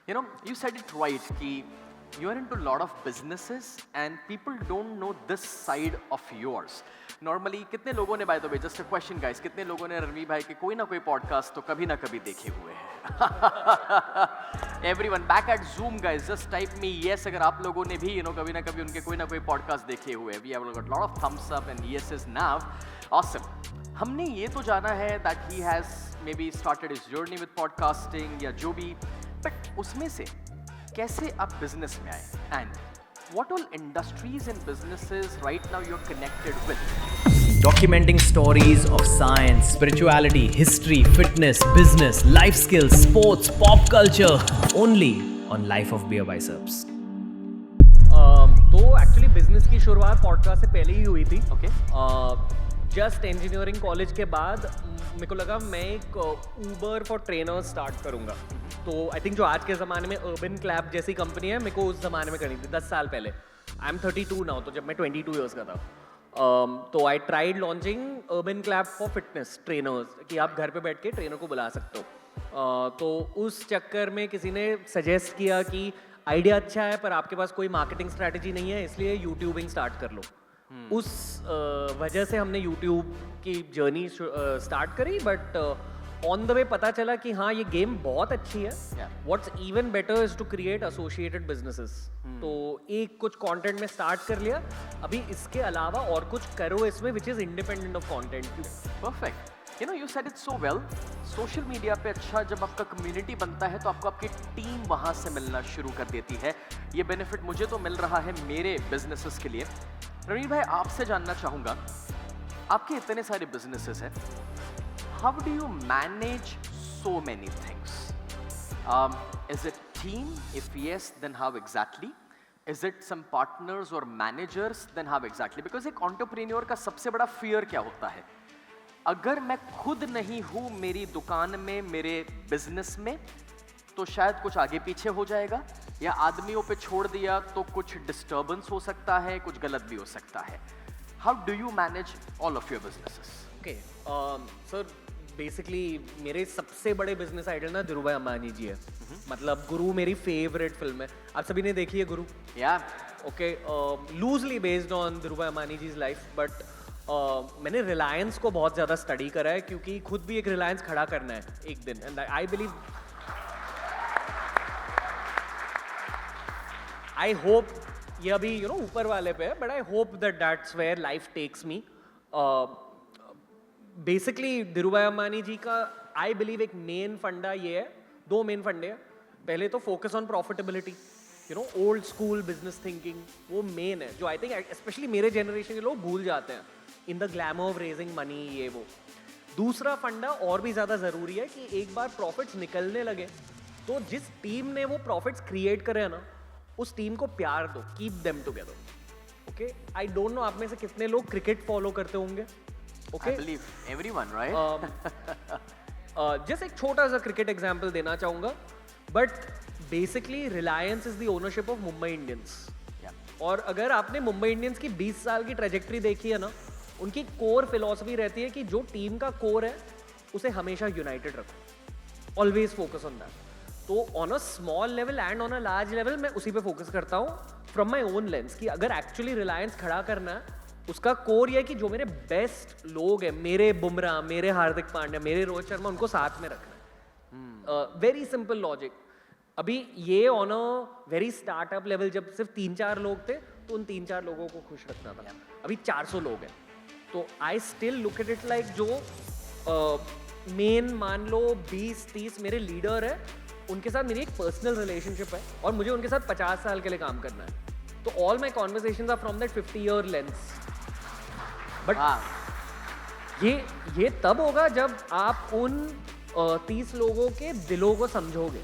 You said it right कि you are into a lot of businesses and people don't know this side of yours. Normally कितने लोगों ने by the way just a question guys कितने लोगों ने रणवीर भाई के कोई ना कोई podcast तो कभी ना कभी देखे हुए हैं? Everyone back at Zoom guys just type me yes अगर आप लोगों ने भी कभी ना कभी उनके कोई ना कोई podcast देखे हुए हैं. We have got lot of thumbs up and yeses now. Awesome. हमने ये तो जाना है that he has maybe started his journey with podcasting या जो भी, but उसमें से कैसे आप बिजनेस में आए and what all industries and businesses right now you are connected with Documenting stories of science, spirituality, history, fitness, business, life skills, sports, pop culture, only on Life of Beer Biceps. तो actually business की शुरुआत podcast से पहले ही हुई थी. Okay just engineering college के बाद मेरे को लगा मैं एक ऊबर फॉर ट्रेनर्स स्टार्ट करूँगा. तो आई थिंक जो आज के ज़माने में अर्बन क्लैब जैसी कंपनी है, मेरे को उस ज़माने में करनी थी 10 साल पहले. आई एम 32 नाउ, तो जब मैं 22 ईयर्स का था तो I tried launching urban क्लैब for fitness trainers कि आप घर पे बैठ के ट्रेनर को बुला सकते हो. तो उस चक्कर में किसी ने सजेस्ट किया कि आइडिया अच्छा है पर आपके पास कोई मार्केटिंग स्ट्रैटेजी नहीं है, इसलिए यूट्यूबिंग स्टार्ट कर लो. उस वजह से हमने यूट्यूब की जर्नी स्टार्ट करी. बट ऑन द वे पता चला कि हाँ ये गेम बहुत अच्छी है. What's even better is to create associated businesses. तो एक कुछ कंटेंट में स्टार्ट कर लिया. अभी इसके अलावा और कुछ करो इसमें which is independent of content. Perfect. You said it so well. Social media पे अच्छा जब आपका कम्युनिटी बनता है तो आपको आपकी टीम वहाँ से मिलना शुरू कर देती है. ये बेनिफिट मुझे तो मिल रहा है मेरे बिजनेसेस के लिए. रणवीर भाई आपसे जानना चाहूँगा, आपके इतने सारे बिजनेसेस हैं, how do you manage so many things? Is it team? If yes, then how exactly? Is it some partners or managers? Then how exactly? Because एक entrepreneur का सबसे बड़ा fear क्या होता है? अगर मैं खुद नहीं हूँ मेरी दुकान में, मेरे बिजनेस में, तो शायद कुछ आगे पीछे हो जाएगा या आदमियों पे छोड़ दिया तो कुछ डिस्टर्बेंस हो सकता है, कुछ गलत भी हो सकता है. How do you manage all of your businesses? Okay sir, basically मेरे सबसे बड़े बिजनेस आइडल ना धीरूभाई अंबानी जी है. मतलब गुरु मेरी फेवरेट फिल्म है. आप सभी ने देखी है गुरु? या okay, loosely based on Dhirubhai Ambani ji life. But मैंने रिलायंस को बहुत ज़्यादा स्टडी करा है क्योंकि खुद भी एक रिलायंस खड़ा करना है एक दिन. And I believe, I hope ये अभी ऊपर वाले पे है, but I hope that's where life takes me. Basically Dhirubhai Ambani ji का आई बिलीव एक मेन फंडा ये है, दो मेन फंडे हैं. पहले तो focus on profitability, old school business thinking, वो मेन है जो आई थिंक स्पेशली मेरे जनरेशन के लोग भूल जाते हैं in the glamour of raising money, ये वो. दूसरा फंडा और भी ज़्यादा ज़रूरी है कि एक बार प्रॉफिट्स निकलने लगे तो जिस टीम ने वो प्रॉफिट्स क्रिएट करे है ना, उस टीम को प्यार दो, keep them together. Okay, I don't know आप में से कितने लोग क्रिकेट फॉलो करते होंगे. I believe everyone, right? Just एक छोटा सा क्रिकेट एग्जांपल देना चाहूँगा. But basically Reliance is the ownership of Mumbai Indians. और अगर आपने मुंबई इंडियंस की 20 साल की ट्रेजेक्ट्री देखी है ना, उनकी कोर फिलॉसफी रहती है कि जो टीम का कोर है उसे हमेशा यूनाइटेड रखो. Always focus on that. तो on a small level and on a large level मैं उसी पे फोकस करता हूँ फ्रॉम माई ओन लेंस कि अगर एक्चुअली रिलायंस खड़ा करना है, उसका कोर ये है कि जो मेरे बेस्ट लोग हैं, मेरे बुमराह, मेरे हार्दिक पांड्या, मेरे रोहित शर्मा, उनको साथ में रखना है. Very simple logic. अभी ये on a very startup level जब सिर्फ 3-4 लोग थे तो उन 3-4 लोगों को खुश रखना था. अभी 400 लोग हैं. तो I still look at it like जो मेन मान लो 20-30 मेरे लीडर है, उनके साथ मेरी एक पर्सनल रिलेशनशिप है और मुझे उनके साथ 50 साल के लिए काम करना है. तो all my conversations are from that 50-year lens. But ये तब होगा जब आप उन 30 लोगों के दिलों को समझोगे.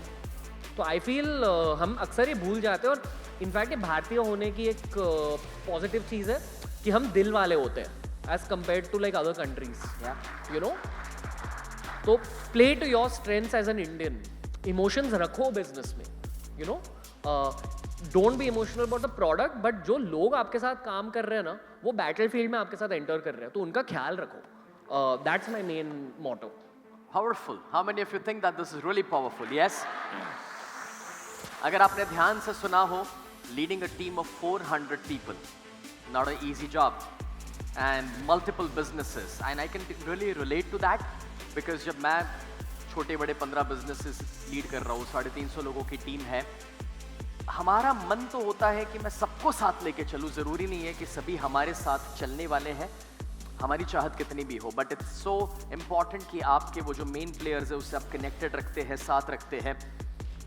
तो आई फील हम अक्सर ये भूल जाते हैं. और इनफैक्ट ये भारतीय होने की एक पॉजिटिव चीज़ है कि हम दिल वाले होते हैं as compare to like other countries. तो play to your strengths as an Indian. Emotions रखो बिजनेस में. Don't be emotional about the product, but जो लोग आपके साथ काम कर रहे हैं ना, वो बैटल फील्ड में आपके साथ एंटर कर रहे हैं, तो उनका ख्याल रखो. That's my main motto. Powerful. How many of you think that this is really powerful? Yes? अगर आपने ध्यान से सुना हो, leading a team of 400 people, not a easy job, and multiple businesses, and I can really relate to that, because जब मैं छोटे बड़े 15 बिजनेसेस लीड कर रहा हूँ, 350 लोगों की टीम है, हमारा मन तो होता है कि मैं सबको साथ लेके चलूँ, ज़रूरी नहीं है कि सभी हमारे साथ चलने वाले हैं, हमारी चाहत कितनी भी हो, बट इट्स सो इम्पॉर्टेंट कि आपके वो जो मेन प्लेयर्स है उससे आप कनेक्टेड रखते हैं, साथ रखते हैं।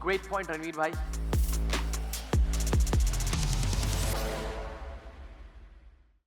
ग्रेट पॉइंट रणवीर भाई।